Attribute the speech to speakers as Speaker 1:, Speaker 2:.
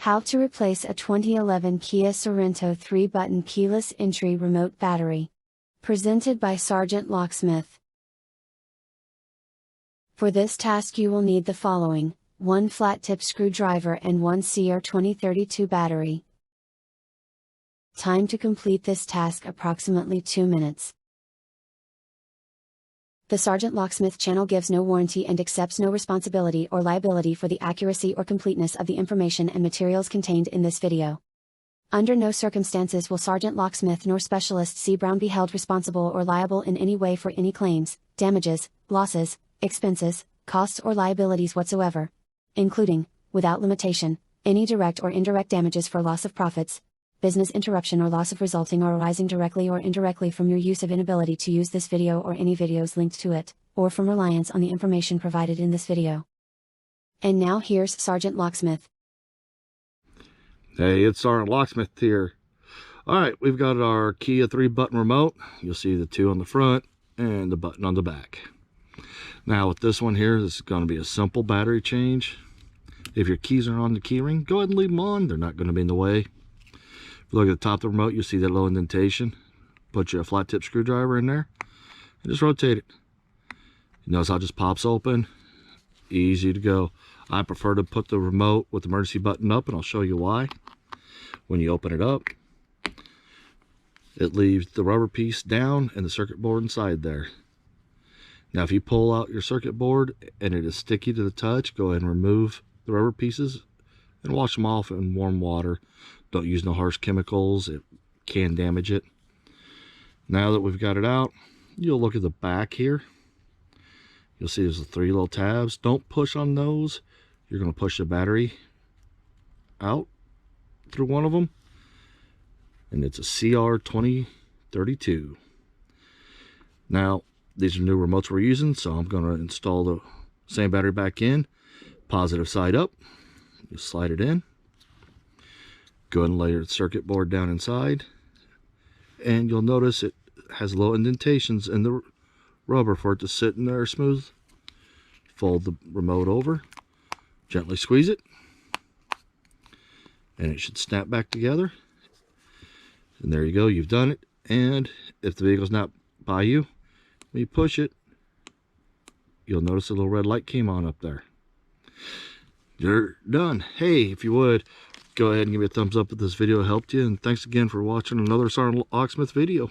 Speaker 1: How to replace a 2011 Kia Sorento 3-button keyless entry remote battery. Presented by SgtLocksmith. For this task you will need the following: 1 flat-tip screwdriver and 1 CR2032 battery. Time to complete this task approximately 2 minutes. The SgtLocksmith channel gives no warranty and accepts no responsibility or liability for the accuracy or completeness of the information and materials contained in this video. Under no circumstances will SgtLocksmith nor Specialist C. Brown be held responsible or liable in any way for any claims, damages, losses, expenses, costs or liabilities whatsoever, including, without limitation, any direct or indirect damages for loss of profits, business interruption or loss of resulting or arising directly or indirectly from your use of inability to use this video or any videos linked to it, or from reliance on the information provided in this video. And now here's SgtLocksmith.
Speaker 2: Hey, it's SgtLocksmith here. Alright, we've got our Kia 3-button remote. You'll see the 2 on the front and the button on the back. Now with this one here, this is going to be a simple battery change. If your keys are on the key ring, go ahead and leave them on. They're not going to be in the way. If you look at the top of the remote, you'll see that little indentation. Put your flat tip screwdriver in there and just rotate it. You notice how it just pops open. Easy to go. I prefer to put the remote with the emergency button up, and I'll show you why. When you open it up, it leaves the rubber piece down and the circuit board inside there. Now if you pull out your circuit board and it is sticky to the touch, go ahead and remove the rubber pieces and wash them off in warm water. Don't use no harsh chemicals, it can damage it. Now that we've got it out, you'll look at the back here. You'll see there's the 3 little tabs. Don't push on those. You're going to push the battery out through one of them. And it's a CR2032. Now, these are new remotes we're using, so I'm going to install the same battery back in. Positive side up. You slide it in. Go ahead and lay your circuit board down inside. And you'll notice it has little indentations in the rubber for it to sit in there smooth. Fold the remote over. Gently squeeze it. And it should snap back together. And there you go, you've done it. And if the vehicle's not by you, when you push it, you'll notice a little red light came on up there. You're done. Hey, if you would, go ahead and give me a thumbs up if this video helped you. And thanks again for watching another SgtLocksmith video.